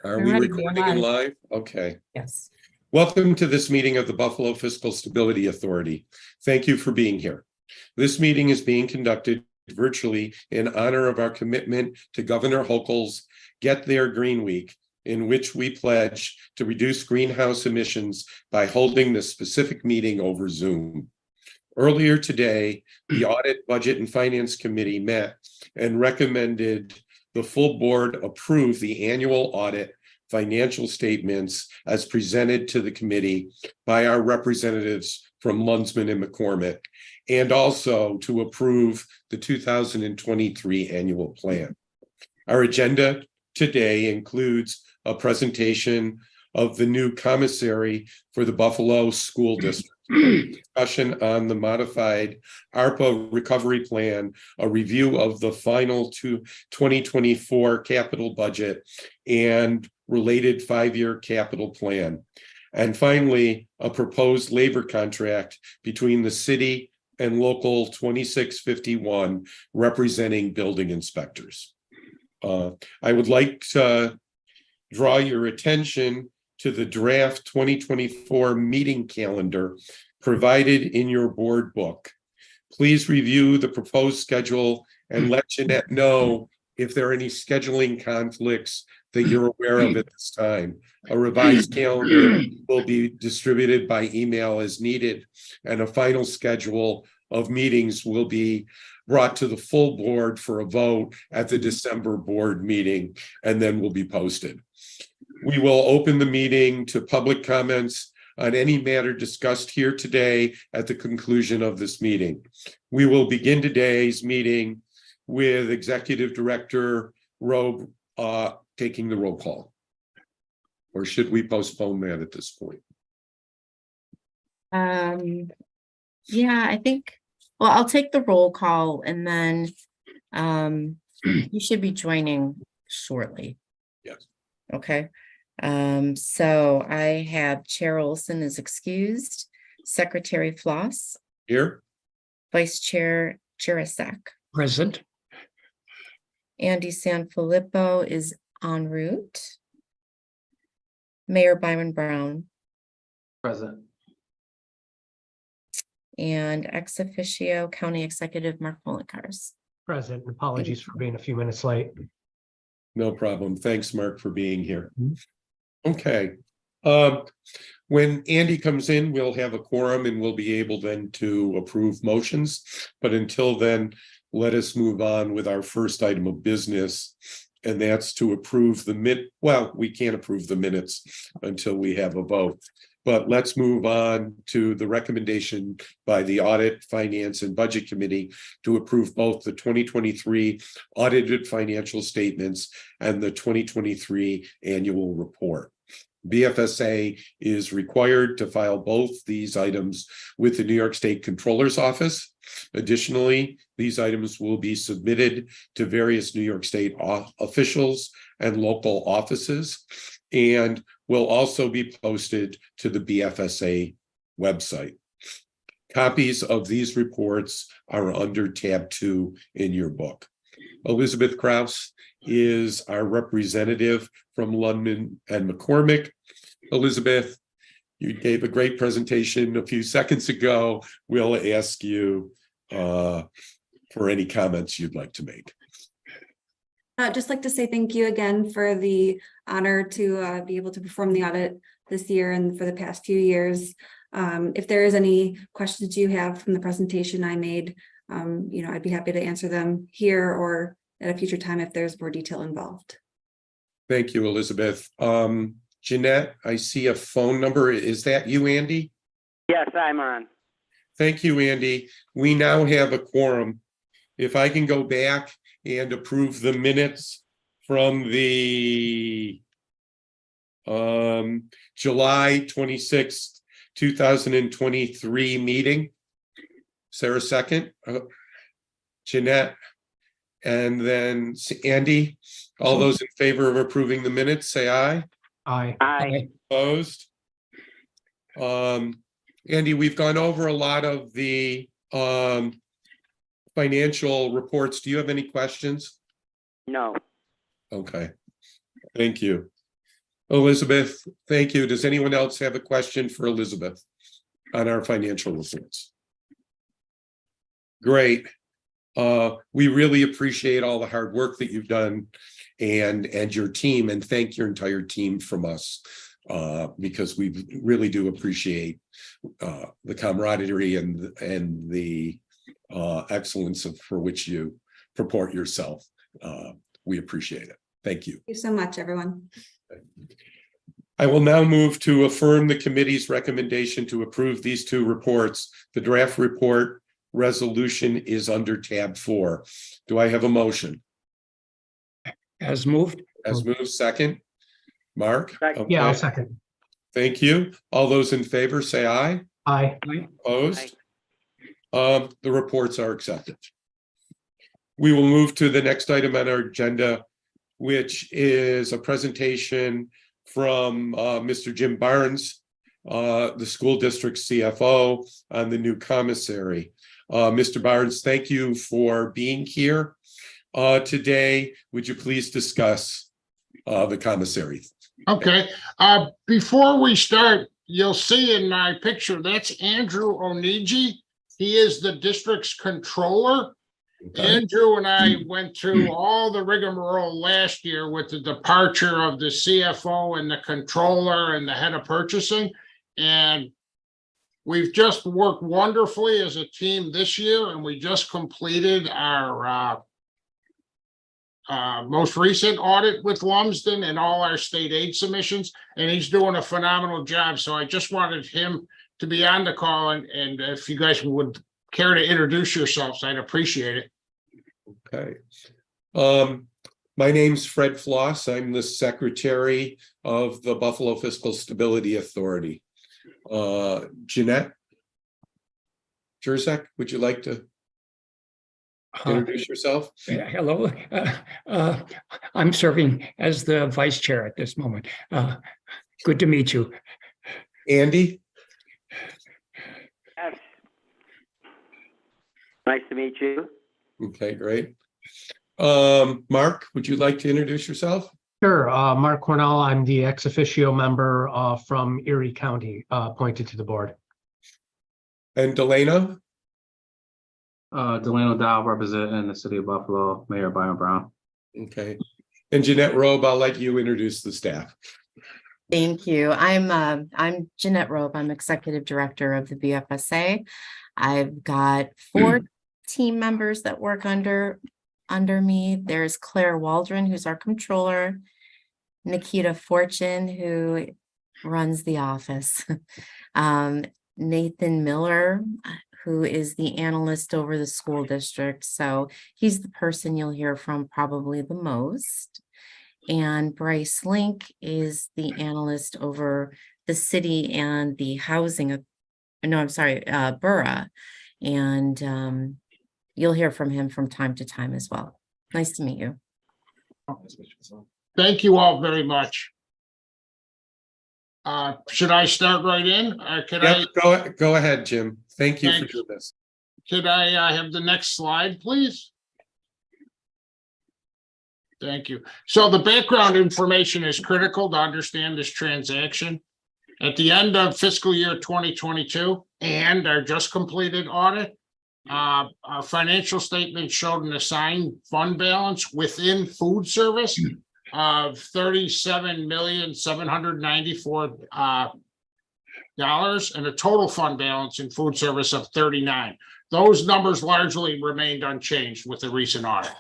Are All we right, recording we're in live. live? Okay. Yes. Welcome to this meeting of the Buffalo Fiscal Stability Authority. Thank you for being here. This meeting is being conducted virtually in honor of our commitment to Governor Hochul's Get There Green Week, in which we pledge to reduce greenhouse emissions by holding this specific meeting over Zoom. Earlier today, the Audit, Budget, and Finance Committee met and recommended the full board approve the annual audit financial statements as presented to the committee by our representatives from Mundsman and McCormick, and also to approve the 2023 annual plan. Our agenda today includes a presentation of the new commissary for the Buffalo School District, discussion on the modified ARPA recovery plan, a review of the final 2024 capital budget, and related five-year capital plan. And finally, a proposed labor contract between the city and local 2651 representing building inspectors. I would like to draw your attention to the draft 2024 meeting calendar provided in your board book. Please review the proposed schedule and let Jeanette know if there are any scheduling conflicts that you're aware of at this time. A revised calendar will be distributed by email as needed, and a final schedule of meetings will be brought to the full board for a vote at the December board meeting, and then will be posted. We will open the meeting to public comments on any matter discussed here today at the conclusion of this meeting. We will begin today's meeting with Executive Director Robe taking the roll call. Or should we postpone that at this point? Yeah, I think, well, I'll take the roll call and then you should be joining shortly. Yes. Okay. So I have Chair Olson is excused, Secretary Floss, Here. Vice Chair Jurasek. Present. Andy Sanfilippo is en route. Mayor Byron Brown. Present. And ex officio County Executive Mark Mullinkars. Present. Apologies for being a few minutes late. No problem. Thanks, Mark, for being here. Okay. When Andy comes in, we'll have a quorum and we'll be able then to approve motions. But until then, let us move on with our first item of business, and that's to approve the well, we can't approve the minutes until we have a vote. But let's move on to the recommendation by the Audit, Finance, and Budget Committee to approve both the 2023 audited financial statements and the 2023 annual report. BFSA is required to file both these items with the New York State Controller's Office. Additionally, these items will be submitted to various New York State officials and local offices, and will also be posted to the BFSA website. Copies of these reports are under tab 2 in your book. Elizabeth Krause is our representative from London and McCormick. Elizabeth, you gave a great presentation a few seconds ago. We'll ask you for any comments you'd like to make. I'd just like to say thank you again for the honor to be able to perform the audit this year and for the past few years. If there is any questions you have from the presentation I made, I'd be happy to answer them here or at a future time if there's more detail involved. Thank you, Elizabeth. Jeanette, I see a phone number. Is that you, Andy? Yes, I'm on. Thank you, Andy. We now have a quorum. If I can go back and approve the minutes from the July 26th, 2023 meeting. Is there a second? Jeanette, and then Andy. All those in favor of approving the minutes, say aye. Aye. Aye. Opposed? Andy, we've gone over a lot of the financial reports. Do you have any questions? No. Okay, thank you. Elizabeth, thank you. Does anyone else have a question for Elizabeth on our financial reports? Great. We really appreciate all the hard work that you've done and your team, and thank your entire team from us, because we really do appreciate the camaraderie and the excellence for which you purport yourself. We appreciate it. Thank you. Thank you so much, everyone. I will now move to affirm the committee's recommendation to approve these two reports. The draft report resolution is under tab 4. Do I have a motion? As moved? As moved, second. Mark? Yeah, I'll Okay. second. Thank you. All those in favor say aye. Aye. Opposed? The reports are accepted. We will move to the next item on our agenda, which is a presentation from Mr. Jim Barnes, the school district CFO, on the new commissary. Mr. Barnes, thank you for being here today. Would you please discuss the commissary? Okay, before we start, you'll see in my picture, that's Andrew Onigi. He is the district's controller. Okay. Andrew and I went through all the rigmarole last year with the departure of the CFO and the controller and the head of purchasing. And we've just worked wonderfully as a team this year, and we just completed our most recent audit with Lumsden and all our state aid submissions, and he's doing a phenomenal job. So I just wanted him to be on the call, and if you guys would care to introduce yourselves, I'd appreciate it. Okay. My name's Fred Floss. I'm the secretary of the Buffalo Fiscal Stability Authority. Jeanette Jerzak, would you like to introduce yourself? Hello, I'm serving as the vice chair at this moment. Good to meet you. Andy? Yes. Nice to meet you. Okay, great. Mark, would you like to introduce yourself? Sure. Mark Cornell, I'm the ex officio member from Erie County, appointed to the board. And Delano? Delano Dow, representing the city of Buffalo, Mayor Byron Brown. Okay. And Jeanette Robe, I'll let you introduce the staff. Thank you. I'm Jeanette Robe. I'm executive director of the BFSA. I've got 4 team members that work under me. There's Claire Waldron, who's our controller, Nikita Fortune, who runs the office, Nathan Miller, who is the analyst over the school district. So he's the person you'll hear from probably the most. And Bryce Link is the analyst over the city and the housing, borough. And you'll hear from him from time to time as well. Nice to meet you. Thank you all very much. Should I start right in? Go ahead, Jim. Thank you for Thanks. doing this. Could I have the next slide, please? Thank you. So the background information is critical to understand this transaction. At the end of fiscal year 2022 and our just completed audit, our financial statement showed an assigned fund balance within food service of $37,794,000 and a total fund balance in food service of 39. Those numbers largely remained unchanged with the recent audit.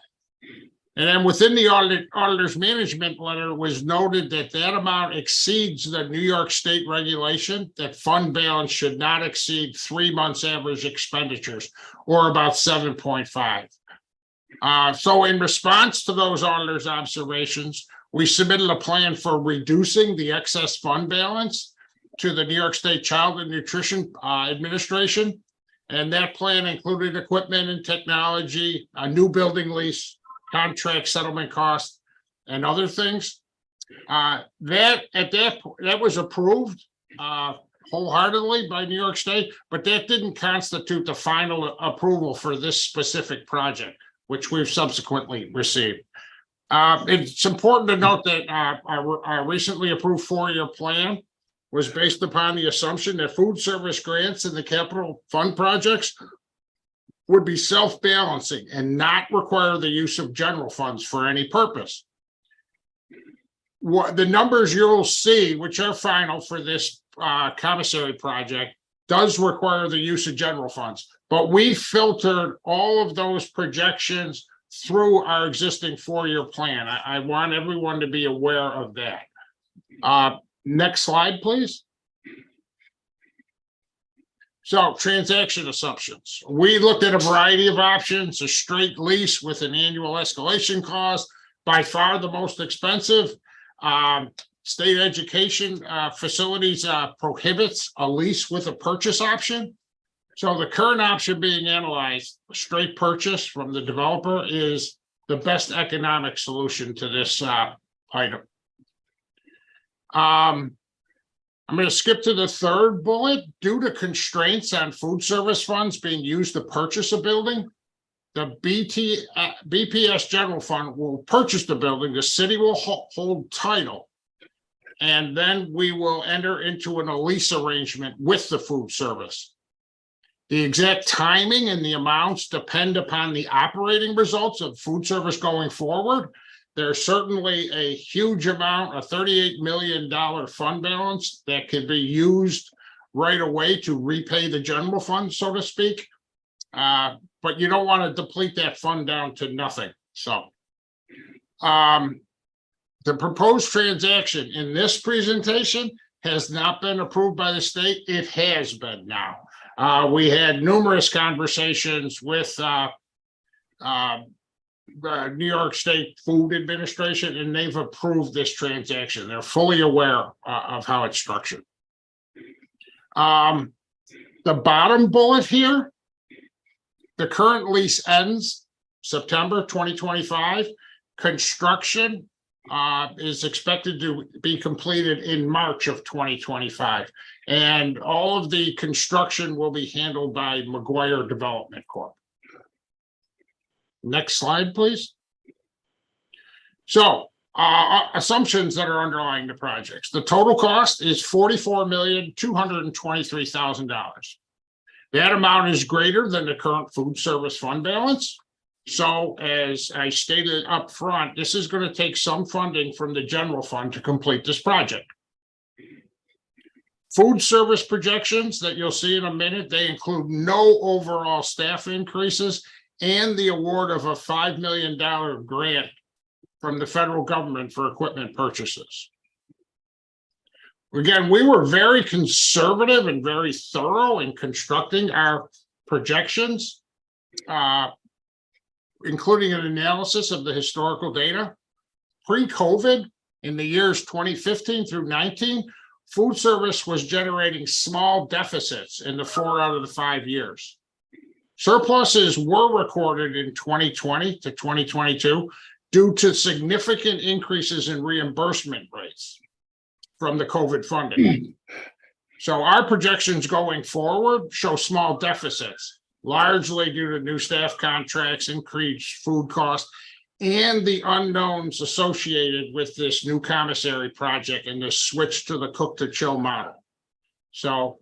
And then within the auditor's management letter was noted that that amount exceeds the New York State regulation that fund balance should not exceed 3 months average expenditures, or about 7.5. So in response to those auditors' observations, we submitted a plan for reducing the excess fund balance to the New York State Child and Nutrition Administration. And that plan included equipment and technology, a new building lease, contract settlement costs, and other things. That was approved wholeheartedly by New York State, but that didn't constitute the final approval for this specific project, which we've subsequently received. It's important to note that our recently approved four-year plan was based upon the assumption that food service grants and the capital fund projects would be self-balancing and not require the use of general funds for any purpose. What the numbers you'll see, which are final for this commissary project, does require the use of general funds, but we filtered all of those projections through our existing four-year plan. I want everyone to be aware of that. Next slide, please. So transaction assumptions. We looked at a variety of options, a straight lease with an annual escalation clause, by far the most expensive. State education facilities prohibits a lease with a purchase option. So the current option being analyzed, straight purchase from the developer, is the best economic solution to this item. I'm going to skip to the third bullet. Due to constraints on food service funds being used to purchase a building, the BPS General Fund will purchase the building. The city will hold title, and then we will enter into a lease arrangement with the food service. The exact timing and the amounts depend upon the operating results of food service going forward. There's certainly a huge amount, a $38 million fund balance that can be used right away to repay the general fund, so to speak. But you don't want to deplete that fund down to nothing. So the proposed transaction in this presentation has not been approved by the state. It has been now. We had numerous conversations with New York State Food Administration, and they've approved this transaction. They're fully aware of how it's structured. The bottom bullet here, the current lease ends September 2025. Construction is expected to be completed in March of 2025. And all of the construction will be handled by McGuire Development Corp. Next slide, please. So assumptions that are underlying the projects. The total cost is $44,223,000. That amount is greater than the current food service fund balance. So as I stated up front, this is going to take some funding from the general fund to complete this project. Food service projections that you'll see in a minute, they include no overall staff increases and the award of a $5 million grant from the federal government for equipment purchases. Again, we were very conservative and very thorough in constructing our projections, including an analysis of the historical data. Pre-COVID, in the years 2015 through 19, food service was generating small deficits in the 4 out of the 5 years. Surpluses were recorded in 2020 to 2022 due to significant increases in reimbursement rates from the COVID funding. So our projections going forward show small deficits, largely due to new staff contracts, increased food costs, and the unknowns associated with this new commissary project and the switch to the cook to chill model. So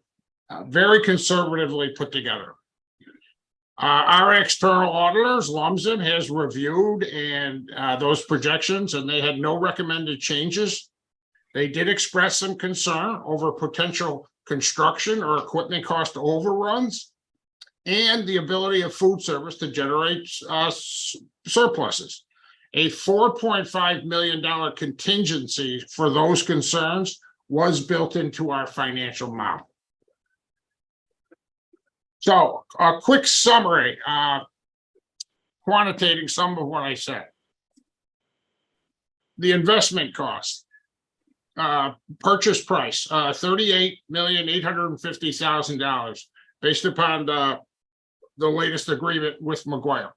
very conservatively put together. Our external auditors, Lumsden, has reviewed and those projections, and they had no recommended changes. They did express some concern over potential construction or equipment cost overruns and the ability of food service to generate surpluses. A $4.5 million contingency for those concerns was built into our financial model. So a quick summary, quantitating some of what I said. The investment cost, purchase price, $38,850,000 based upon the latest agreement with McGuire.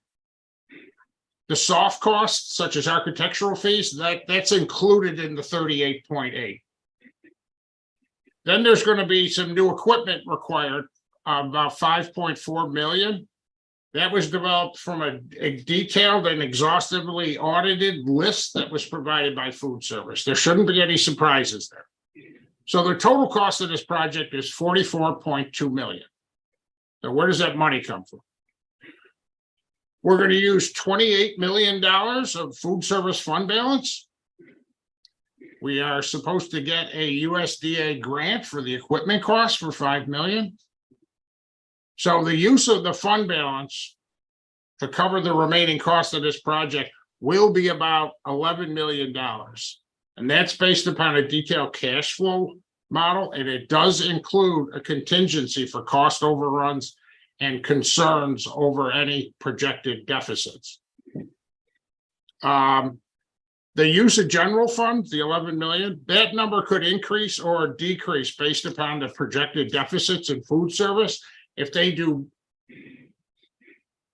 The soft costs, such as architectural fees, that's included in the 38.8. Then there's going to be some new equipment required, about $5.4 million. That was developed from a detailed and exhaustively audited list that was provided by food service. There shouldn't be any surprises there. So the total cost of this project is 44.2 million. So where does that money come from? We're going to use $28 million of food service fund balance. We are supposed to get a USDA grant for the equipment cost for $5 million. So the use of the fund balance to cover the remaining cost of this project will be about $11 million. And that's based upon a detailed cash flow model, and it does include a contingency for cost overruns and concerns over any projected deficits. The use of general funds, the 11 million, that number could increase or decrease based upon the projected deficits in food service. If they do,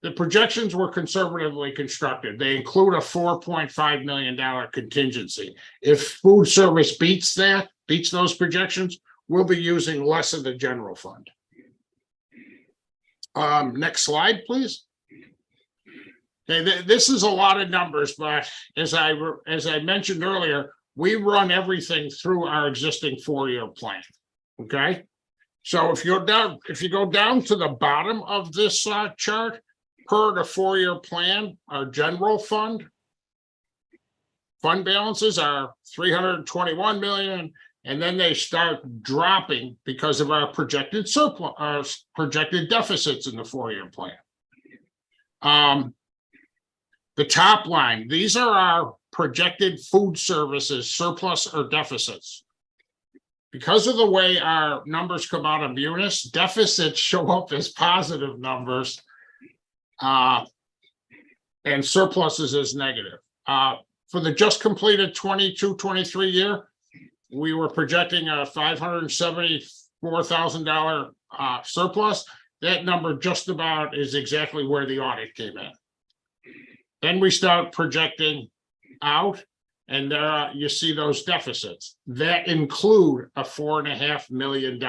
the projections were conservatively constructed. They include a $4.5 million contingency. If food service beats those projections, we'll be using less of the general fund. Next slide, please. Okay, this is a lot of numbers, but as I mentioned earlier, we run everything through our existing 4-year plan. Okay, so if you go down to the bottom of this chart, per the 4-year plan, our general fund balances are 321 million, and then they start dropping because of our projected surplus, our projected deficits in the 4-year plan. The top line, these are our projected food services surplus or deficits. Because of the way our numbers come out of Munis, deficits show up as positive numbers, and surpluses as negative. For the just completed 22-23 year, we were projecting a $574,000 surplus. That number just about is exactly where the audit came in. Then we start projecting out, and there you see those deficits that include a $4.5 million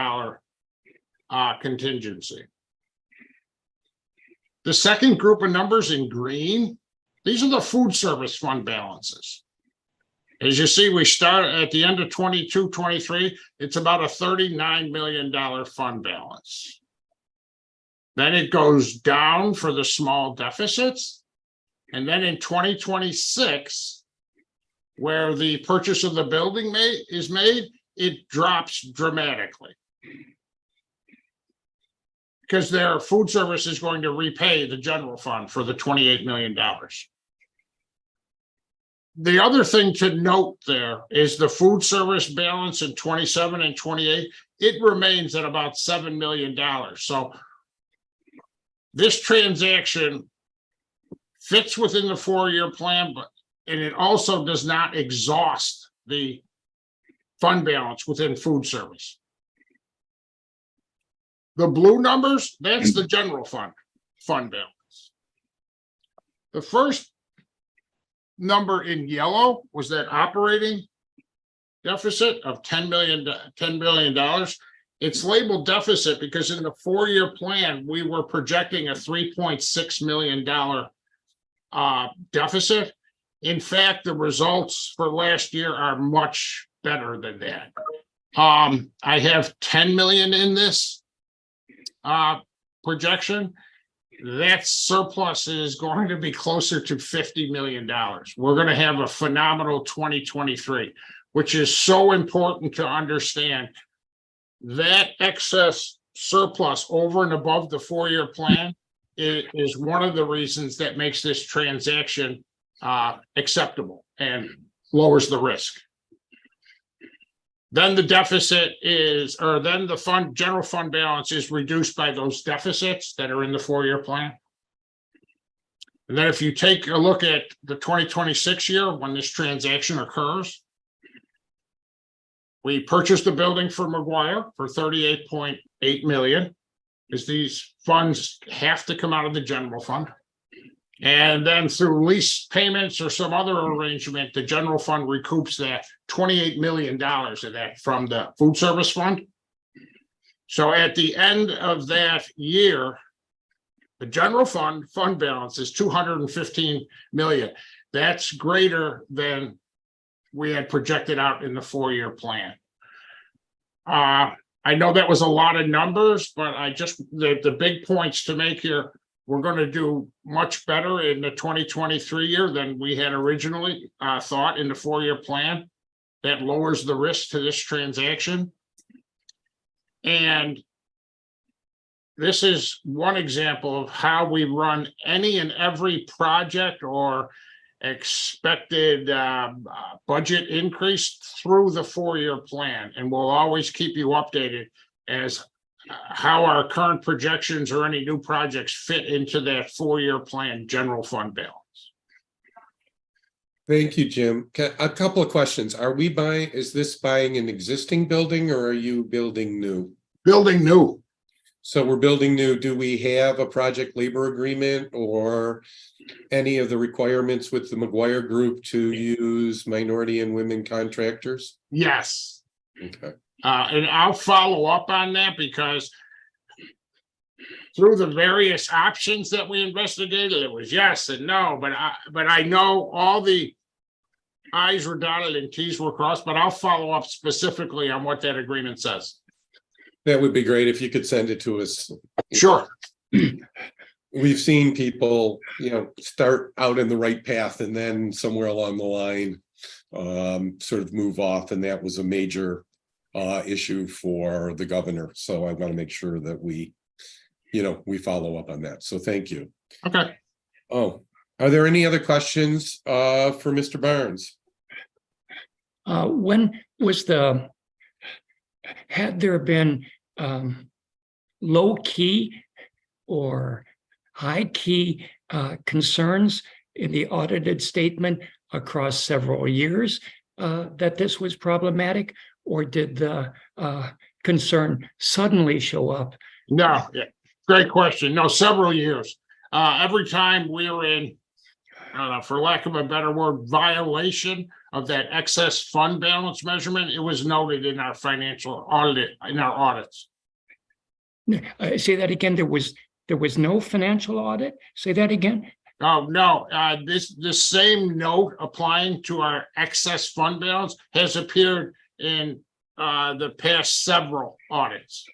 contingency. The second group of numbers in green, these are the food service fund balances. As you see, we start at the end of 22-23, it's about a $39 million fund balance. Then it goes down for the small deficits. And then in 2026, where the purchase of the building is made, it drops dramatically. Because their food service is going to repay the general fund for the $28 million. The other thing to note there is the food service balance in 27 and 28, it remains at about $7 million. So this transaction fits within the 4-year plan, and it also does not exhaust the fund balance within food service. The blue numbers, that's the general fund balance. The first number in yellow was that operating deficit of $10 billion. It's labeled deficit because in the 4-year plan, we were projecting a $3.6 million deficit. In fact, the results for last year are much better than that. I have 10 million in this projection. That surplus is going to be closer to $50 million. We're going to have a phenomenal 2023, which is so important to understand. That excess surplus over and above the 4-year plan is one of the reasons that makes this transaction acceptable and lowers the risk. Then the deficit is, or then the general fund balance is reduced by those deficits that are in the 4-year plan. And then if you take a look at the 2026 year, when this transaction occurs, we purchased the building for McGuire for $38.8 million, because these funds have to come out of the general fund. And then through lease payments or some other arrangement, the general fund recoups that $28 million of that from the food service fund. So at the end of that year, The general fund balance is 215 million. That's greater than we had projected out in the 4-year plan. I know that was a lot of numbers, but the big points to make here, we're going to do much better in the 2023 year than we had originally thought in the 4-year plan. That lowers the risk to this transaction. And this is one example of how we run any and every project or expected budget increase through the 4-year plan. And we'll always keep you updated as how our current projections or any new projects fit into that 4-year plan general fund balance. Thank you, Jim. A couple of questions. Is this buying an existing building or are you building new? Building new. So we're building new. Do we have a project labor agreement or any of the requirements with the McGuire Group to use minority and women contractors? Yes. Okay. And I'll follow up on that because through the various options that we investigated, it was yes and no, but I know all the I's were dotted and T's were crossed, but I'll follow up specifically on what that agreement says. That would be great if you could send it to us. Sure. We've seen people, start out in the right path and then somewhere along the line sort of move off, and that was a major issue for the governor. So I want to make sure that we follow up on that. So thank you. Okay. Oh, are there any other questions for Mr. Barnes? When was had there been low key or high key concerns in the audited statement across several years that this was problematic, or did the concern suddenly show up? No, yeah, great question. No, several years. Every time we were in, for lack of a better word, violation of that excess fund balance measurement, it was noted in our financial audit, in our audits. Say that again. There was no financial audit. Say that again. Oh, no, this same note applying to our excess fund balance has appeared in the past several audits.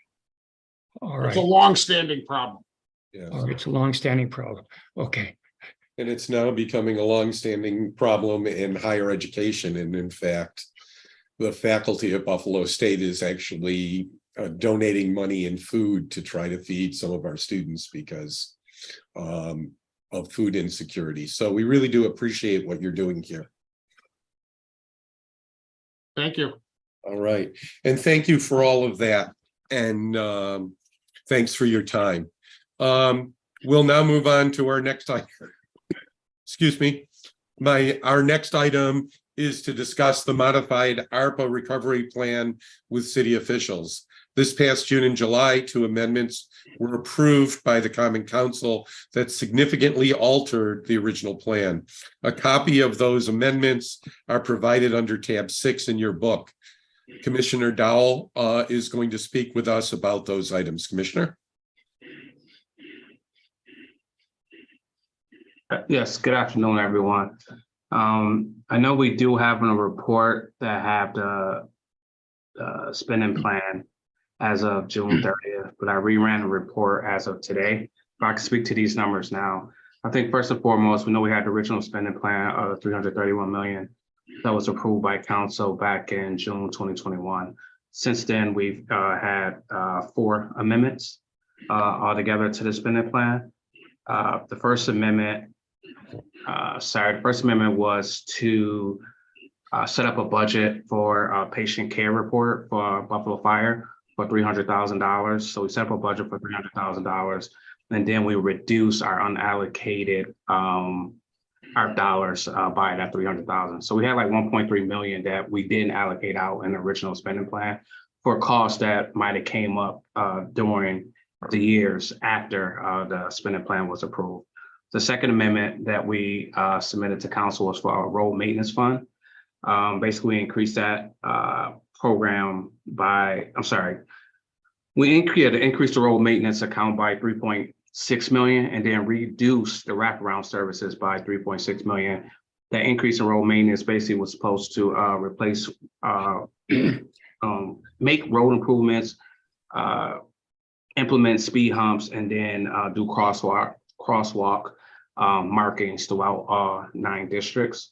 All right. It's a long-standing problem. Yeah. All right. It's a long-standing problem. Okay. And it's now becoming a longstanding problem in higher education. And in fact, the faculty at Buffalo State is actually donating money and food to try to feed some of our students because of food insecurity. So we really do appreciate what you're doing here. Thank you. All right. And thank you for all of that. And thanks for your time. We'll now move on to our next item. Excuse me. Our next item is to discuss the modified ARPA recovery plan with city officials. This past June and July, 2 amendments were approved by the Common Council that significantly altered the original plan. A copy of those amendments are provided under tab 6 in your book. Commissioner Dowell is going to speak with us about those items. Commissioner? Yes, good afternoon, everyone. I know we do have a report that have the spending plan as of June 30th, but I reran the report as of today. If I can speak to these numbers now. I think first and foremost, we know we had the original spending plan of $331 million that was approved by council back in June 2021. Since then, we've had 4 amendments altogether to the spending plan. The first amendment was to set up a budget for a patient care report for Buffalo Fire for $300,000. So we set up a budget for $300,000, and then we reduce our unallocated our dollars by that $300,000. So we had like 1.3 million that we didn't allocate out in the original spending plan for costs that might have came up during the years after the spending plan was approved. The second amendment that we submitted to council was for our road maintenance fund. Basically, we increased that program by, we increased the road maintenance account by $6 million, and then reduce the wraparound services by $3.6 million. That increase in road maintenance basically was supposed to replace, make road improvements, implement speed humps, and then do crosswalk markings throughout all 9 districts.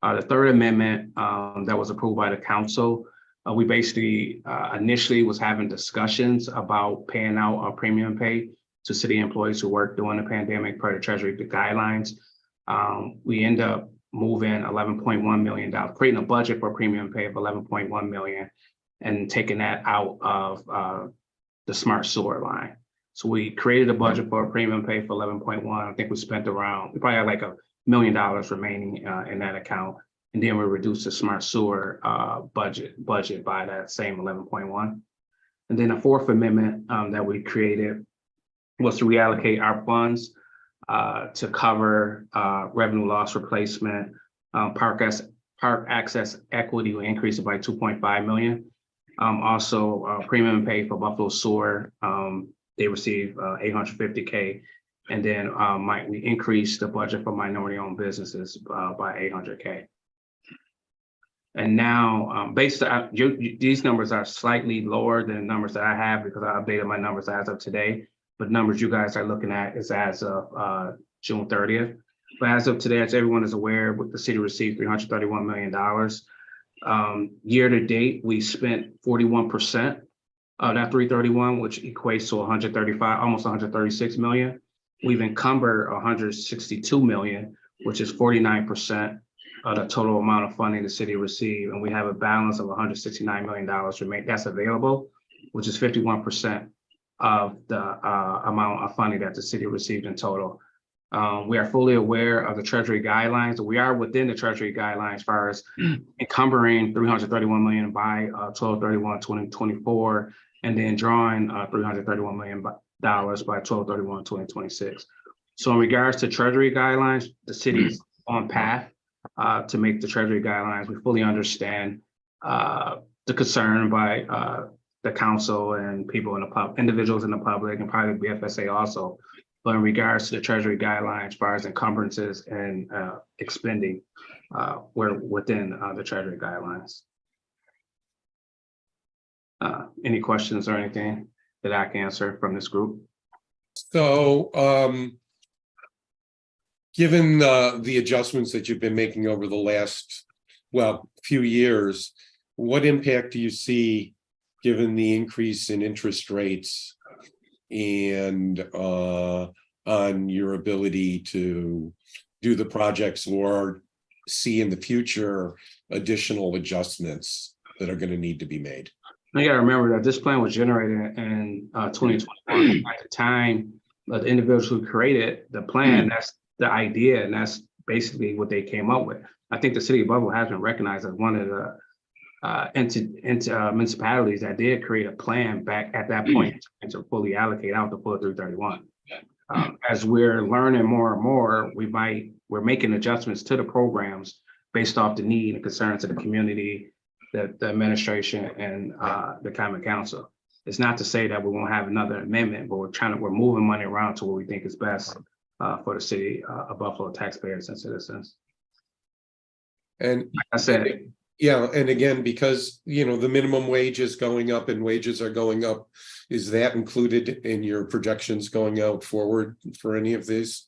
The third amendment that was approved by the council, we basically initially was having discussions about paying out a premium pay to city employees who worked during the pandemic per the Treasury guidelines. We end up moving $11.1 million, creating a budget for premium pay of $11.1 million, and taking that out of the smart sewer line. So we created a budget for a premium pay for 11.1. I think we spent around, we probably had like $1 million remaining in that account. And then we reduced the smart sewer budget by that same 11.1. And then the fourth amendment that we created was to reallocate our funds to cover revenue loss replacement, park access equity. We increased it by 2.5 million. Also premium pay for Buffalo Sewer, they receive 850K. And then we increased the budget for minority owned businesses by 800K. And now based on these numbers are slightly lower than the numbers that I have because I updated my numbers as of today. But numbers you guys are looking at is as of June 30th. But as of today, as everyone is aware, the city received $331 million. Year to date, we spent 41% of that 331, which equates to 135, almost 136 million. We've encumbered 162 million, which is 49% of the total amount of funding the city received. And we have a balance of $169 million remain that's available, which is 51% of the amount of funding that the city received in total. We are fully aware of the Treasury guidelines. We are within the Treasury guidelines as far as encumbering 331 million by 12/31/2024, and then drawing $331 million by 12/31/2026. So in regards to Treasury guidelines, the city is on path to make the Treasury guidelines. We fully understand the concern by the council and people in the individuals in the public, and probably BFSA also. But in regards to the Treasury guidelines, as far as encumbrances and expending, we're within the Treasury guidelines. Any questions or anything that I can answer from this group? So, given the adjustments that you've been making over the last, few years, what impact do you see given the increase in interest rates and on your ability to do the projects, or see in the future additional adjustments that are going to need to be made? You got to remember that this plan was generated in 2021. At the time, the individuals who created the plan, that's the idea, and that's basically what they came up with. I think the city of Buffalo has been recognized as one of the municipalities that did create a plan back at that point and to fully allocate out the full 331. As we're learning more and more, we're making adjustments to the programs based off the need and concerns of the community, the administration, and the common council. It's not to say that we won't have another amendment, but we're moving money around to what we think is best for the city of Buffalo taxpayers and citizens. And like I said, yeah, and again, because the minimum wage is going up and wages are going up, is that included in your projections going out forward for any of these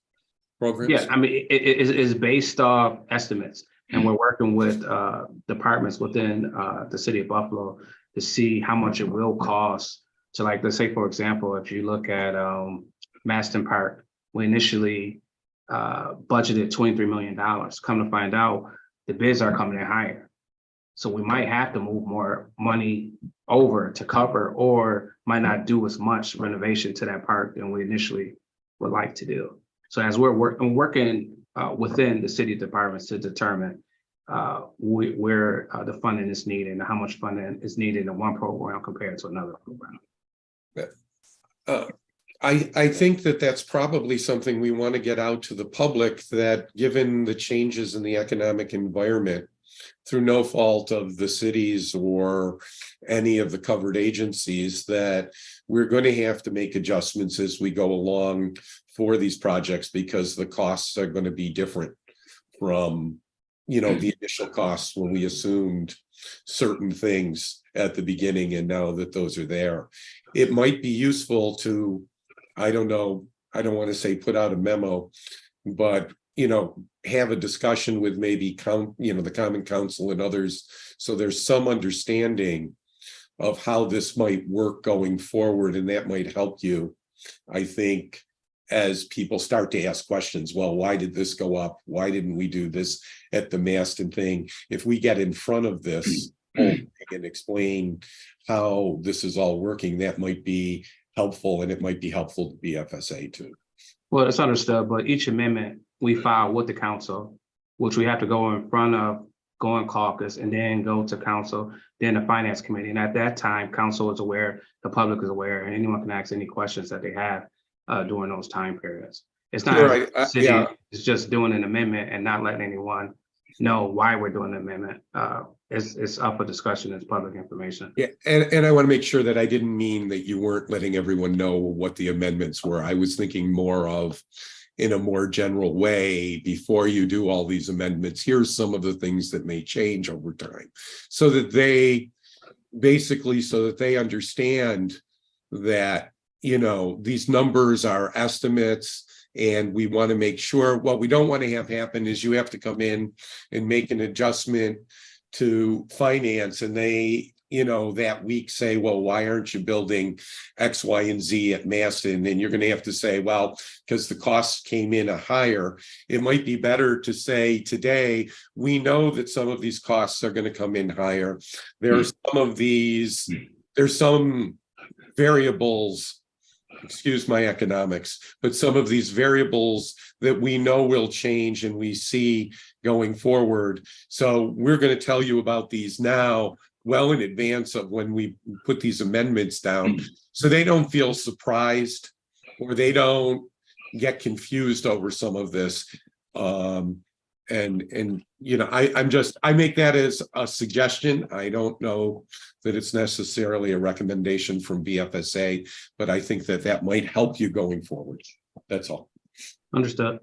programs? Yeah, I mean, it is based off estimates, and we're working with departments within the city of Buffalo to see how much it will cost to, like, let's say, for example, if you look at Maston Park, we initially budgeted $23 million. Come to find out, the bids are coming in higher. So we might have to move more money over to cover, or might not do as much renovation to that park than we initially would like to do. So as we're working within the city departments to determine where the funding is needed and how much funding is needed in one program compared to another program. I think that that's probably something we want to get out to the public, that given the changes in the economic environment, through no fault of the cities or any of the covered agencies, that we're going to have to make adjustments as we go along for these projects, because the costs are going to be different from, the initial costs when we assumed certain things at the beginning, and now that those are there, it might be useful to, I don't know, I don't want to say put out a memo, but have a discussion with maybe the Common Council and others, so there's some understanding of how this might work going forward, and that might help you, I think, as people start to ask questions. Well, why did this go up? Why didn't we do this at the Maston thing? If we get in front of this and explain how this is all working, that might be helpful, and it might be helpful to BFSA too. Well, it's understood, but each amendment we file with the council, which we have to go in front of, go in caucus, and then go to council, then the finance committee. And at that time, council is aware, the public is aware, and anyone can ask any questions that they have during those time periods. It's not Right. the city is just doing an amendment and not letting anyone know why we're doing the amendment. It's up for discussion, it's public information. Yeah, and I want to make sure that I didn't mean that you weren't letting everyone know what the amendments were. I was thinking more of, in a more general way, before you do all these amendments, here's some of the things that may change over time, so that they understand that, these numbers are estimates, and we want to make sure, what we don't want to have happen is you have to come in and make an adjustment to finance, and they, that week say, well, why aren't you building X, Y, and Z at Maston? And you're going to have to say, well, because the costs came in higher. It might be better to say, today, we know that some of these costs are going to come in higher. There's some variables, excuse my economics, but some of these variables that we know will change and we see going forward. So we're going to tell you about these now, well in advance of when we put these amendments down, so they don't feel surprised or they don't get confused over some of this. I make that as a suggestion. I don't know that it's necessarily a recommendation from BFSA, but I think that might help you going forward. That's all. Understood.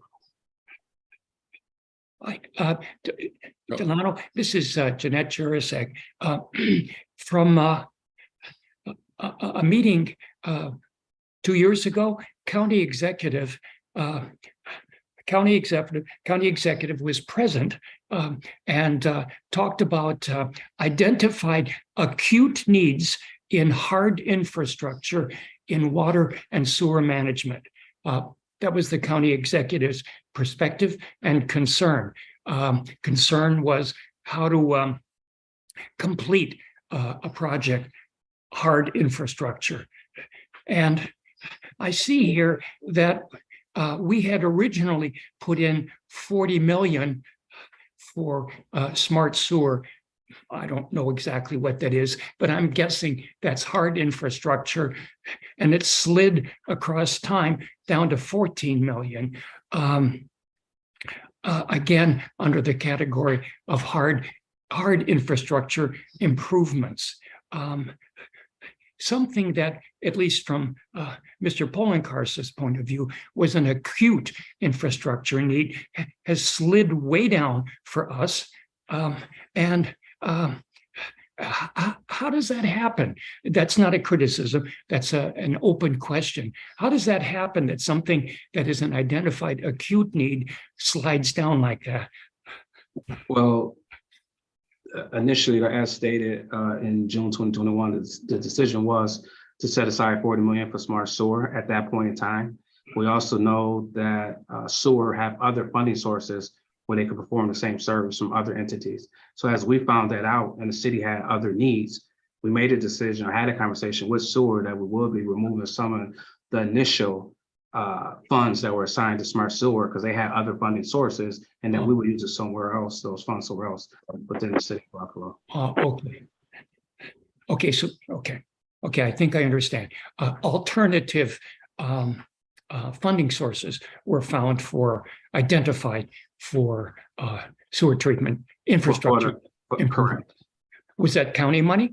Delano, this is Jeanette Jurasek from a meeting 2 years ago. County executive was present and talked about identified acute needs in hard infrastructure in water and sewer management. That was the county executive's perspective and concern. Concern was how to complete a project, hard infrastructure. And I see here that we had originally put in 40 million for smart sewer. I don't know exactly what that is, but I'm guessing that's hard infrastructure, and it slid across time down to 14 million. Again, under the category of hard infrastructure improvements. Something that, at least from Mr. Polenkars's point of view, was an acute infrastructure need, has slid way down for us. How does that happen? That's not a criticism. That's an open question. How does that happen that something that is an identified acute need slides down like that? Well, initially, as stated in June 2021, the decision was to set aside 40 million for smart sewer at that point in time. We also know that sewer have other funding sources where they could perform the same service from other entities. So as we found that out and the city had other needs, we made a decision or had a conversation with sewer that we would be removing some of the initial funds that were assigned to smart sewer because they had other funding sources, and then we would use it somewhere else, those funds somewhere else within the city of Buffalo. Okay. Okay, I think I understand. Alternative funding sources were identified for sewer treatment infrastructure. Correct. Was that county money?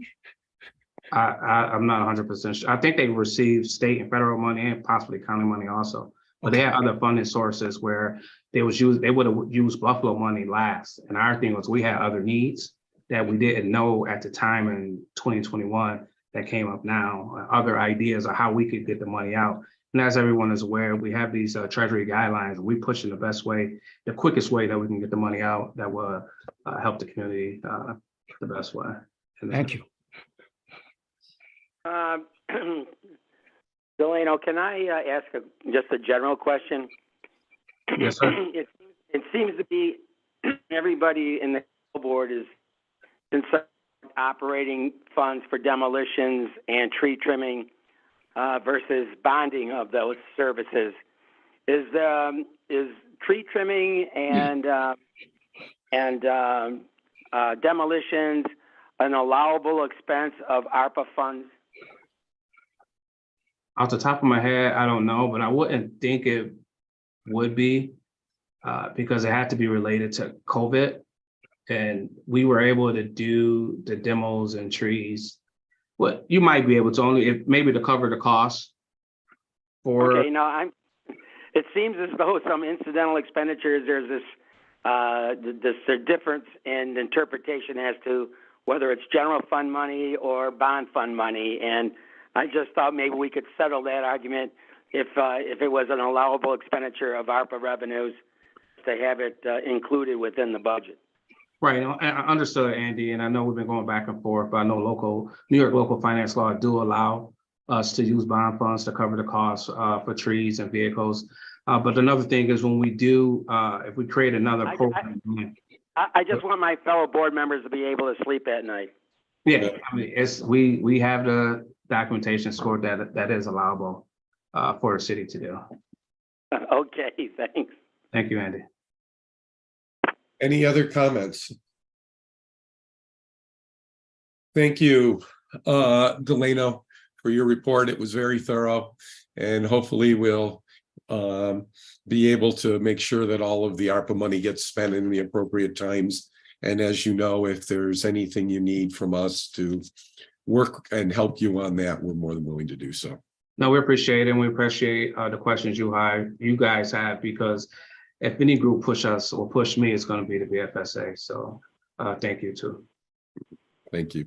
I'm not 100% sure. I think they received state and federal money and possibly county money also. But they had other funding sources where they would have used Buffalo money last. And our thing was we had other needs that we didn't know at the time in 2021 that came up now, other ideas of how we could get the money out. And as everyone is aware, we have these treasury guidelines. We push in the best way, the quickest way that we can get the money out that will help the community the best way. Thank you. Delano, can I ask just a general question? Yes, sir. It seems to be everybody in the board is concerned with operating funds for demolitions and tree trimming versus bonding of those services. Is tree trimming and demolitions an allowable expense of ARPA funds? Off the top of my head, I don't know, but I wouldn't think it would be because it had to be related to COVID. And we were able to do the demos and trees. Well, you might be able to only maybe to cover the cost for. Okay, it seems as though some incidental expenditures, there's this difference in interpretation as to whether it's general fund money or bond fund money. And I just thought maybe we could settle that argument if it was an allowable expenditure of ARPA revenues to have it included within the budget. Right, I understood, Andy, and I know we've been going back and forth, but I know New York local finance law do allow us to use bond funds to cover the costs for trees and vehicles. But another thing is when we do, if we create another program. I just want my fellow board members to be able to sleep at night. Yeah, I mean, we have the documentation scored that is allowable for a city to do. Okay, thanks. Thank you, Andy. Any other comments? Thank you, Delano, for your report. It was very thorough, and hopefully we'll be able to make sure that all of the ARPA money gets spent in the appropriate times. And as you know, if there's anything you need from us to work and help you on that, we're more than willing to do so. No, we appreciate it, and we appreciate the questions you guys have, because if any group push us or push me, it's going to be the BFSA. So thank you too. Thank you.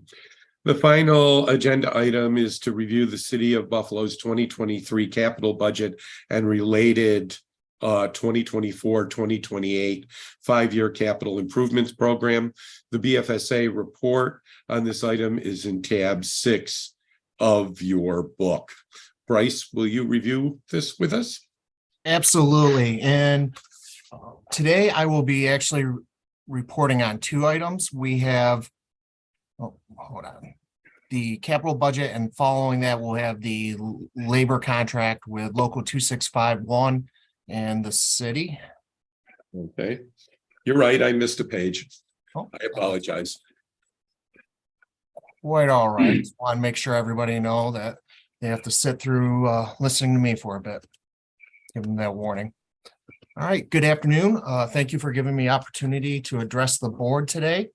The final agenda item is to review the City of Buffalo's 2023 capital budget and related 2024-2028 5-year capital improvements program. The BFSA report on this item is in tab 6 of your book. Bryce, will you review this with us? Absolutely. And today I will be actually reporting on 2 items. We have, hold on, the capital budget, and following that we'll have the labor contract with local 2651 and the city. Okay, you're right. I missed a page. Oh. I apologize. Quite all right. Just want to make sure everybody know that they have to sit through listening to me for a bit. Give them that warning. All right, good afternoon. Thank you for giving me opportunity to address the board today.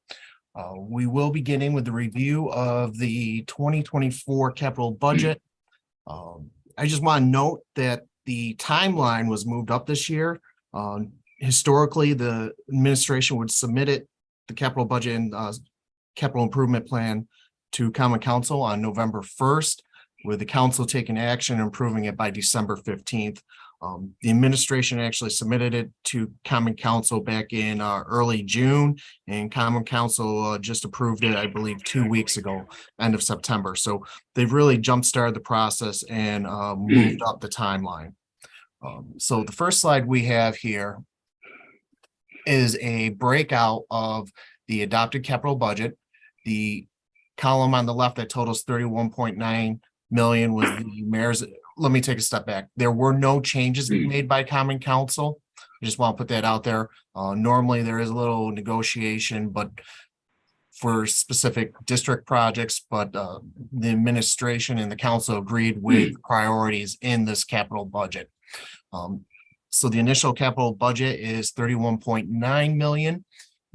We will be beginning with the review of the 2024 capital budget. I just want to note that the timeline was moved up this year. Historically, the administration would submit the capital budget and capital improvement plan to Common Council on November 1st, with the council taking action and approving it by December 15th. The administration actually submitted it to Common Council back in early June, and Common Council just approved it, I believe, 2 weeks ago, end of September. So they've really jump-started the process and moved up the timeline. So the first slide we have here is a breakout of the adopted capital budget. The column on the left that totals 31.9 million was the mayor's. Let me take a step back. There were no changes made by Common Council. I just want to put that out there. Normally there is a little negotiation, but for specific district projects, but the administration and the council agreed with priorities in this capital budget. So the initial capital budget is 31.9 million.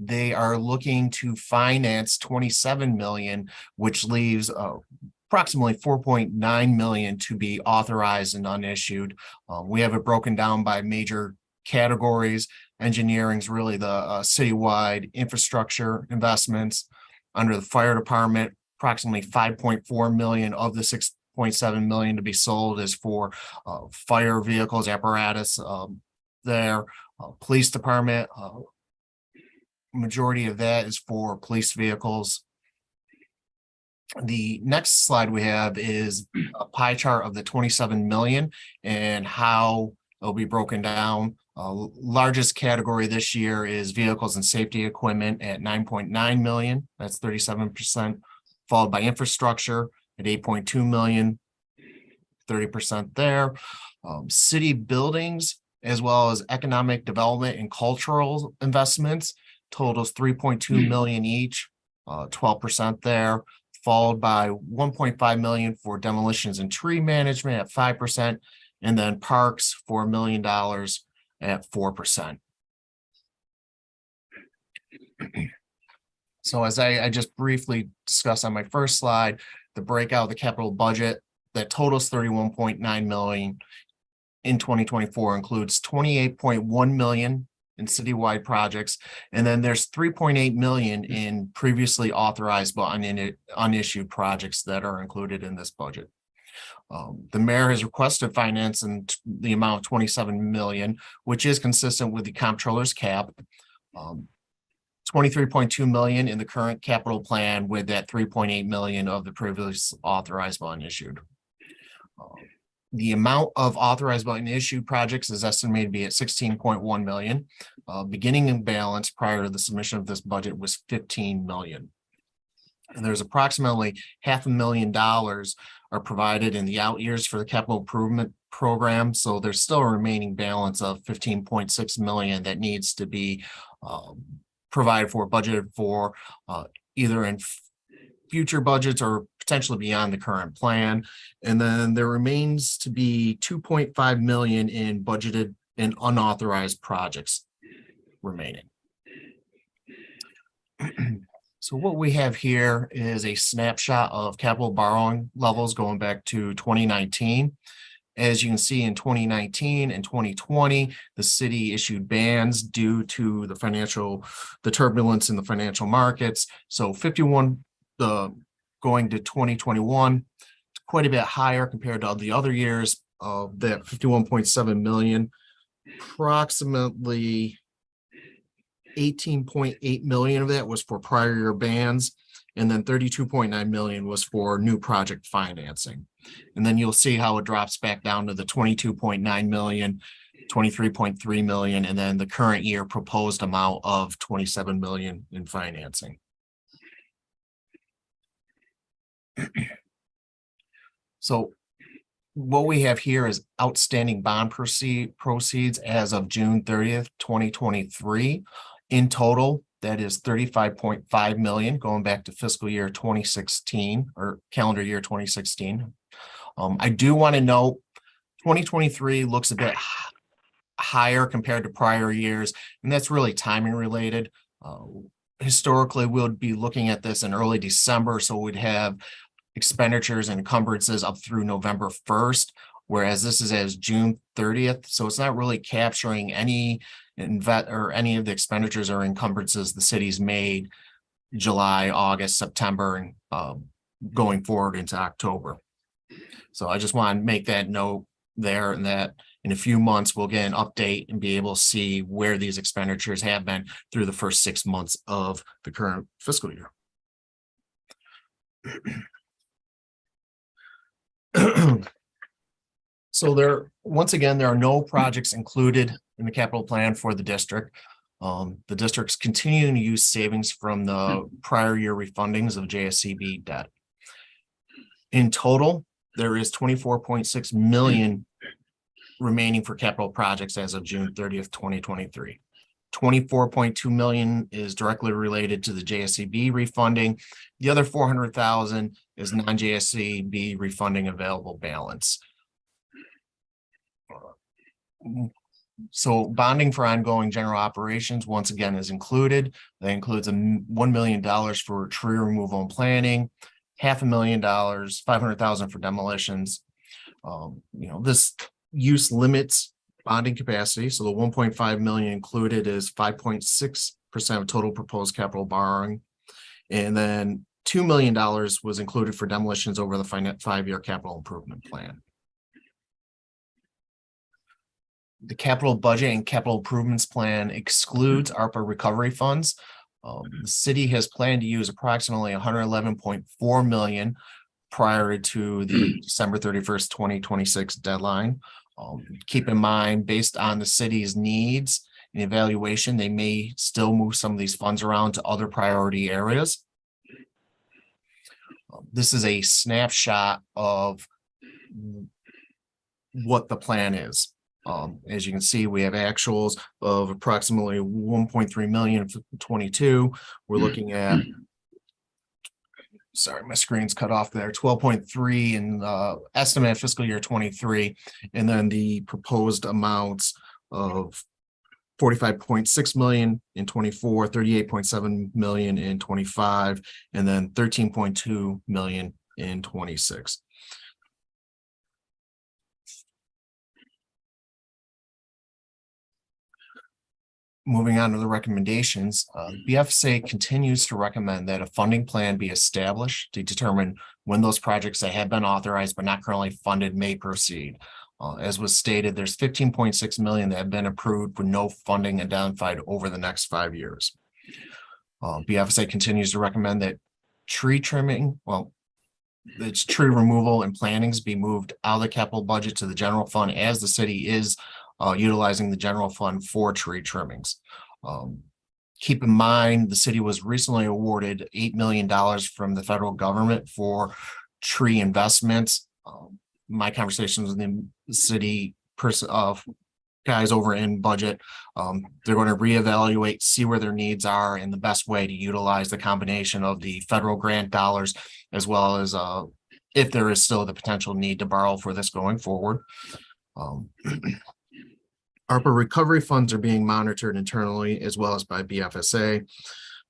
they are looking to finance 27 million, which leaves approximately 4.9 million to be authorized and unissued. We have it broken down by major categories. Engineering is really the citywide infrastructure investments. Under the fire department, approximately 5.4 million of the 6.7 million to be sold is for fire vehicles, apparatus there. Police department, majority of that is for police vehicles. The next slide we have is a pie chart of the 27 million and how it'll be broken down. Largest category this year is vehicles and safety equipment at 9.9 million. That's 37%, followed by infrastructure at 8.2 million, 30% there. City buildings, as well as economic development and cultural investments, totals 3.2 million each, 12% there, followed by 1.5 million for demolitions and tree management at 5%, and then parks for $1 million at 4%. So as I just briefly discussed on my first slide, the breakout of the capital budget that totals 31.9 million in 2024 includes 28.1 million in citywide projects, and then there's 3.8 million in previously authorized but unissued projects that are included in this budget. The mayor has requested finance in the amount of 27 million, which is consistent with the comptroller's cap. 23.2 million in the current capital plan, with that 3.8 million of the previously authorized but unissued. The amount of authorized but unissued projects is estimated to be at 16.1 million. Beginning in balance prior to the submission of this budget was 15 million. And there's approximately $500,000 are provided in the out years for the capital improvement program. So there's still a remaining balance of 15.6 million that needs to be provided for, budgeted for, either in future budgets or potentially beyond the current plan. And then there remains to be 2.5 million in budgeted and unauthorized projects remaining. So what we have here is a snapshot of capital borrowing levels going back to 2019. As you can see, in 2019 and 2020, the city issued bans due to the turbulence in the financial markets. So 51 going to 2021, quite a bit higher compared to the other years of that 51.7 million, approximately 18.8 million of that was for prior year bans, and then 32.9 million was for new project financing. And then you'll see how it drops back down to the 22.9 million, 23.3 million, and then the current year proposed amount of 27 million in financing. So what we have here is outstanding bond proceeds as of June 30th, 2023. In total, that is 35.5 million going back to fiscal year 2016 or calendar year 2016. I do want to note 2023 looks a bit higher compared to prior years, and that's really timing related. Historically, we'll be looking at this in early December, so we'd have expenditures and encumbrances up through November 1st, whereas this is as June 30th. So it's not really capturing any any of the expenditures or encumbrances the city's made July, August, September, and going forward into October. So I just want to make that note there, and that in a few months we'll get an update and be able to see where these expenditures have been through the first 6 months of the current fiscal year. So once again, there are no projects included in the capital plan for the district. The district's continuing to use savings from the prior year refundings of JSCB debt. In total, there is 24.6 million remaining for capital projects as of June 30th, 2023. 24.2 million is directly related to the JSCB refunding. The other 400,000 is non-JSCB refunding available balance. So bonding for ongoing general operations, once again, is included. That includes $1 million for tree removal and planning, $500,000, 500,000 for demolitions. This use limits bonding capacity. So the 1.5 million included is 5.6% of total proposed capital borrowing. And then $2 million was included for demolitions over the 5-year capital improvement plan. The capital budget and capital improvements plan excludes ARPA recovery funds. The city has planned to use approximately 111.4 million prior to the December 31st, 2026 deadline. Keep in mind, based on the city's needs and evaluation, they may still move some of these funds around to other priority areas. This is a snapshot of what the plan is. As you can see, we have actuals of approximately 1.3 million for 22. We're looking at, sorry, my screen's cut off there, 12.3 in estimate fiscal year 23. And then the proposed amounts of 45.6 million in 24, 38.7 million in 25, and then 13.2 million in 26. Moving on to the recommendations, BFSA continues to recommend that a funding plan be established to determine when those projects that have been authorized but not currently funded may proceed. As was stated, there's 15.6 million that have been approved with no funding identified over the next 5 years. BFSA continues to recommend that tree trimming, it's tree removal and plantings be moved out of the capital budget to the general fund, as the city is utilizing the general fund for tree trimmings. Keep in mind, the city was recently awarded $8 million from the federal government for tree investments. My conversations with the city guys over in budget, they're going to reevaluate, see where their needs are, and the best way to utilize the combination of the federal grant dollars, as well as if there is still the potential need to borrow for this going forward. ARPA recovery funds are being monitored internally as well as by BFSA.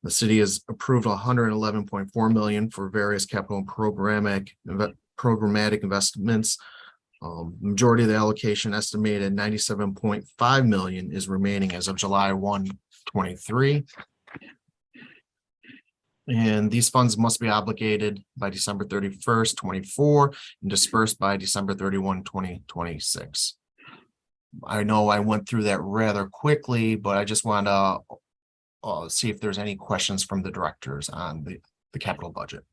The city has approved 111.4 million for various capital and programmatic investments. Majority of the allocation, estimated 97.5 million, is remaining as of July 1, 23. And these funds must be obligated by December 31st, 24 and dispersed by December 31, 2026. I know I went through that rather quickly, but I just want to see if there's any questions from the directors on the capital budget.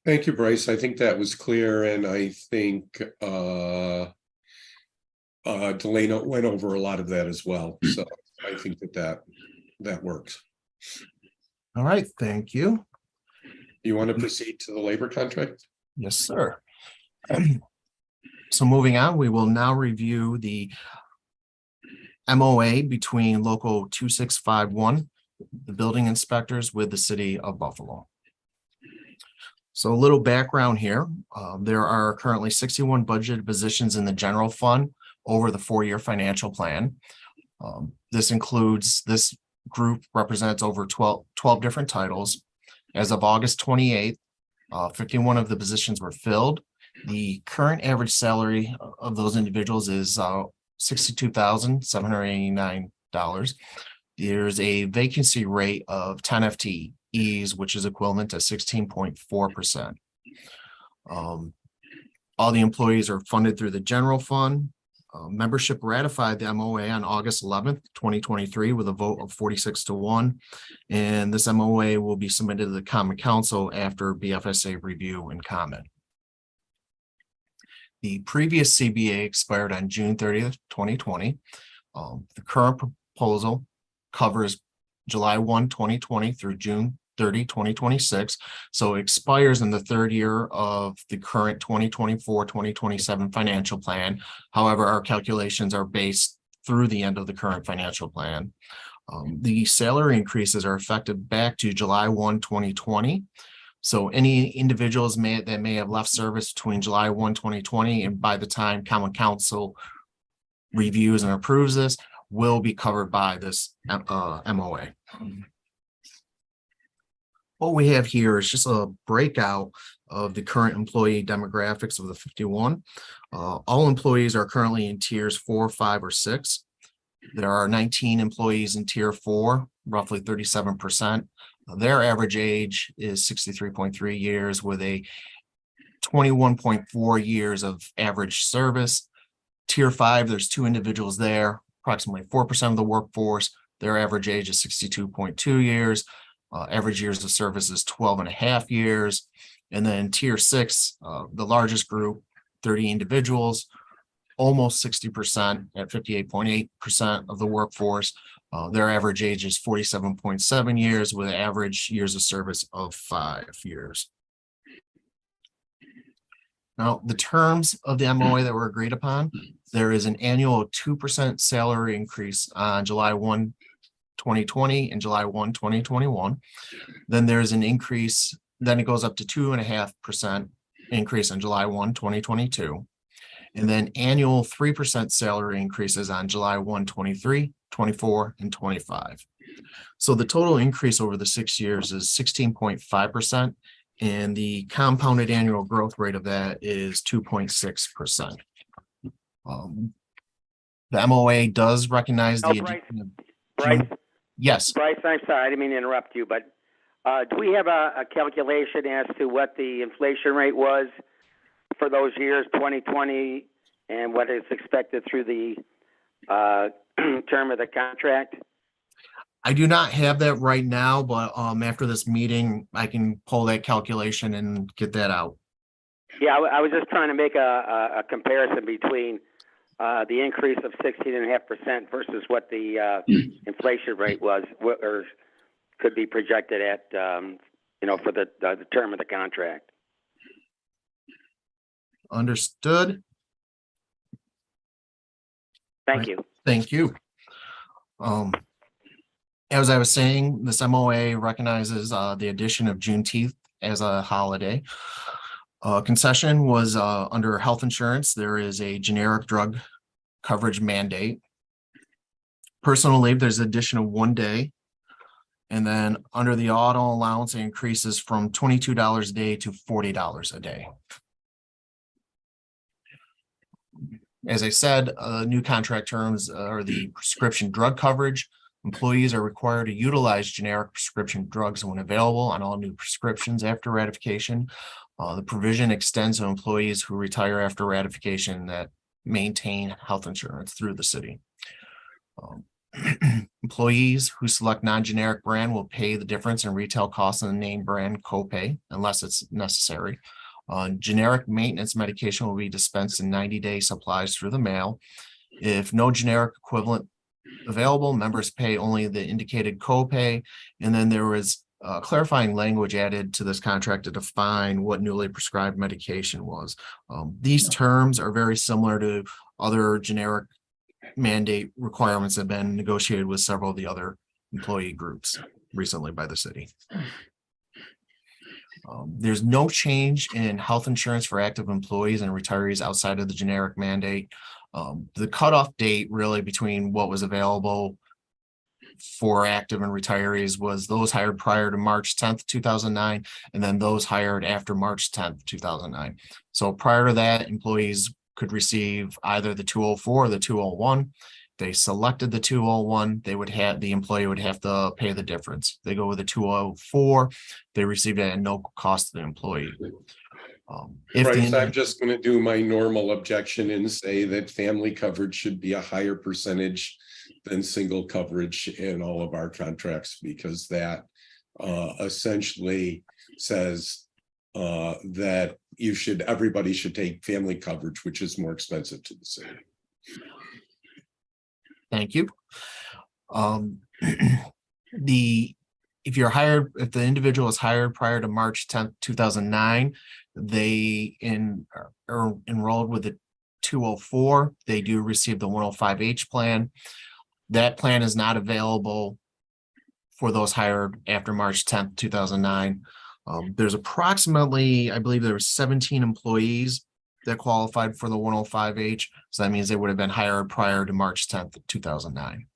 Thank you, Bryce. I think that was clear, and I think Delana went over a lot of that as well. So I think that works. All right, thank you. You want to proceed to the labor contract? Yes, sir. So moving on, we will now review the MOA between Local 2651, the building inspectors, with the city of Buffalo. So a little background here. There are currently 61 budgeted positions in the general fund over the 4-year financial plan. This group represents over 12 different titles. As of August 28th, 51 of the positions were filled. The current average salary of those individuals is $62,789. There's a vacancy rate of 10 FTEs, which is equivalent to 16.4%. All the employees are funded through the general fund. Membership ratified the MOA on August 11th, 2023, with a vote of 46-1. And this MOA will be submitted to the Common Council after BFSA review and comment. The previous CBA expired on June 30th, 2020. The current proposal covers July 1, 2020 through June 30, 2026. So it expires in the 3rd year of the current 2024-2027 financial plan. However, our calculations are based through the end of the current financial plan. The salary increases are effective back to July 1, 2020. So any individuals that may have left service between July 1, 2020, and by the time Common Council reviews and approves this, will be covered by this MOA. What we have here is just a breakout of the current employee demographics of the 51. All employees are currently in tiers 4, 5, or 6. There are 19 employees in tier 4, roughly 37%. Their average age is 63.3 years with a 21.4 years of average service. Tier 5, there's 2 individuals there, approximately 4% of the workforce. Their average age is 62.2 years. Average years of service is 12.5 years. And then tier 6, the largest group, 30 individuals, almost 60% at 58.8% of the workforce. Their average age is 47.7 years with average years of service of 5 years. Now, the terms of the MOA that were agreed upon, there is an annual 2% salary increase on July 1, 2020 and July 1, 2021. Then there's an increase, then it goes up to 2.5% increase on July 1, 2022. And then annual 3% salary increases on July 1, 23, 24, and 25. So the total increase over the 6 years is 16.5%, and the compounded annual growth rate of that is 2.6%. The MOA does recognize the Bryce, yes. Bryce, I'm sorry, I didn't mean to interrupt you, but do we have a calculation as to what the inflation rate was for those years, 2020, and what is expected through the term of the contract? I do not have that right now, but after this meeting, I can pull that calculation and get that out. Yeah, I was just trying to make a comparison between the increase of 16.5% versus what the inflation rate was, or could be projected at, for the term of the contract. Understood. Thank you. Thank you. As I was saying, this MOA recognizes the addition of Juneteenth as a holiday. Concession was under health insurance. There is a generic drug coverage mandate. Personal leave, there's an addition of 1 day. And then under the auto allowance, it increases from $22 a day to $40 a day. As I said, new contract terms are the prescription drug coverage. Employees are required to utilize generic prescription drugs when available on all new prescriptions after ratification. The provision extends to employees who retire after ratification that maintain health insurance through the city. Employees who select non-generic brand will pay the difference in retail costs and the name brand copay unless it's necessary. Generic maintenance medication will be dispensed in 90-day supplies through the mail. If no generic equivalent available, members pay only the indicated copay. And then there was clarifying language added to this contract to define what newly prescribed medication was. These terms are very similar to other generic mandate requirements that have been negotiated with several of the other employee groups recently by the city. There's no change in health insurance for active employees and retirees outside of the generic mandate. The cutoff date really between what was available for active and retirees was those hired prior to March 10th, 2009, and then those hired after March 10th, 2009. So prior to that, employees could receive either the 204 or the 201. They selected the 201, the employee would have to pay the difference. They go with the 204, they received it at no cost to the employee. Bryce, I'm just going to do my normal objection and say that family coverage should be a higher percentage than single coverage in all of our contracts, because that essentially says that everybody should take family coverage, which is more expensive to the city. Thank you. If the individual is hired prior to March 10th, 2009, they are enrolled with the 204. They do receive the 105H plan. That plan is not available for those hired after March 10th, 2009. There's approximately, I believe there were 17 employees that qualified for the 105H. So that means they would have been hired prior to March 10th, 2009.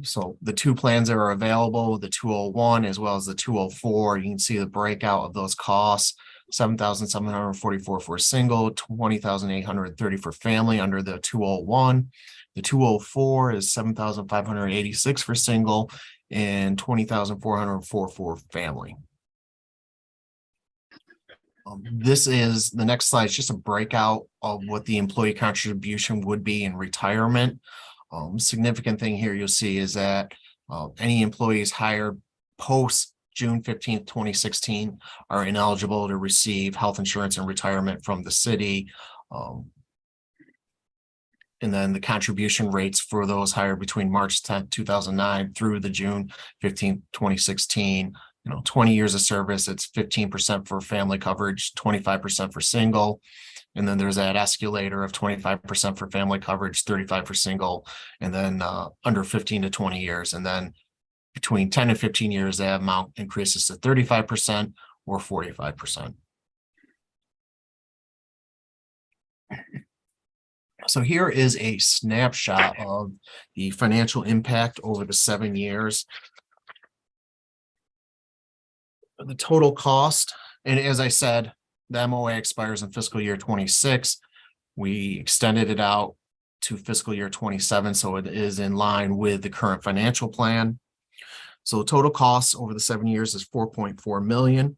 So the two plans that are available, the 201 as well as the 204, you can see the breakout of those costs. 7,744 for a single, 20,830 for family under the 201. The 204 is 7,586 for single and 20,404 for family. This is the next slide. It's just a breakout of what the employee contribution would be in retirement. Significant thing here you'll see is that any employees hired post June 15th, 2016 are ineligible to receive health insurance and retirement from the city. And then the contribution rates for those hired between March 10th, 2009 through the June 15th, 2016. 20 years of service, it's 15% for family coverage, 25% for single. And then there's that escalator of 25% for family coverage, 35% for single, and then under 15 to 20 years. And then between 10 and 15 years, that amount increases to 35% or 45%. So here is a snapshot of the financial impact over the 7 years. The total cost, and as I said, the MOA expires in fiscal year 26. We extended it out to fiscal year 27, so it is in line with the current financial plan. So total costs over the 7 years is 4.4 million.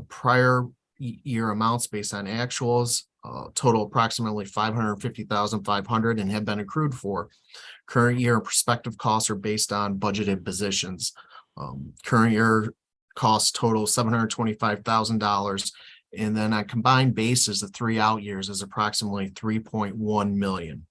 Prior year amounts based on actuals total approximately 550,500 and have been accrued for. Current year prospective costs are based on budgeted positions. Current year costs total $725,000, and then on combined basis, the 3 out years is approximately 3.1 million.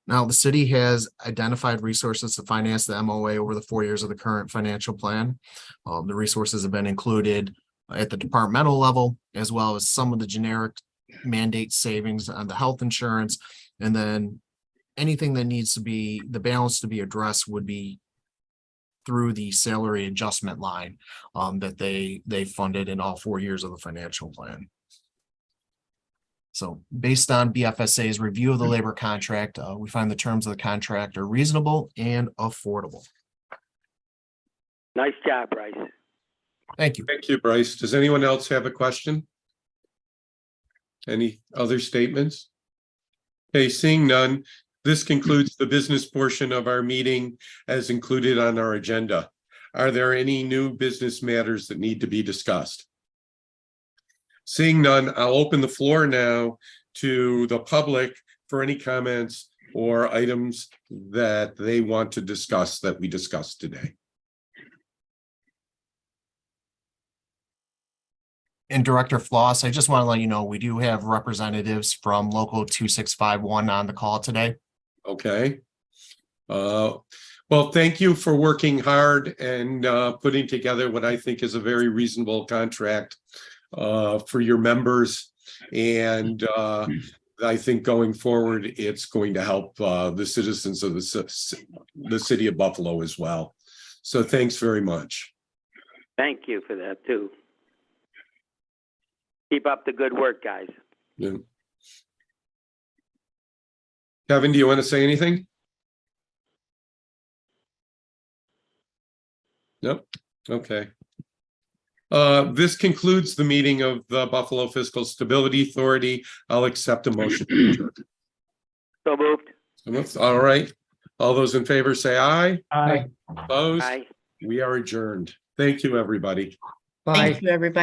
Now, the city has identified resources to finance the MOA over the 4 years of the current financial plan. The resources have been included at the departmental level, as well as some of the generic mandate savings on the health insurance. And then anything that needs to be, the balance to be addressed would be through the salary adjustment line that they funded in all 4 years of the financial plan. So based on BFSA's review of the labor contract, we find the terms of the contract are reasonable and affordable. Nice job, Bryce. Thank you. Thank you, Bryce. Does anyone else have a question? Any other statements? Okay, seeing none, this concludes the business portion of our meeting as included on our agenda. Are there any new business matters that need to be discussed? Seeing none, I'll open the floor now to the public for any comments or items that they want to discuss that we discussed today. And Director Floss, I just want to let you know, we do have representatives from Local 2651 on the call today. Okay. Well, thank you for working hard and putting together what I think is a very reasonable contract for your members. And I think going forward, it's going to help the citizens of the city of Buffalo as well. So thanks very much. Thank you for that, too. Keep up the good work, guys. Yeah. Kevin, do you want to say anything? Nope. Okay. This concludes the meeting of the Buffalo Fiscal Stability Authority. I'll accept a motion to adjourn. So moved. All right. All those in favor say aye. Aye. Opposed? Aye. We are adjourned. Thank you, everybody. Bye. Thank you, everybody.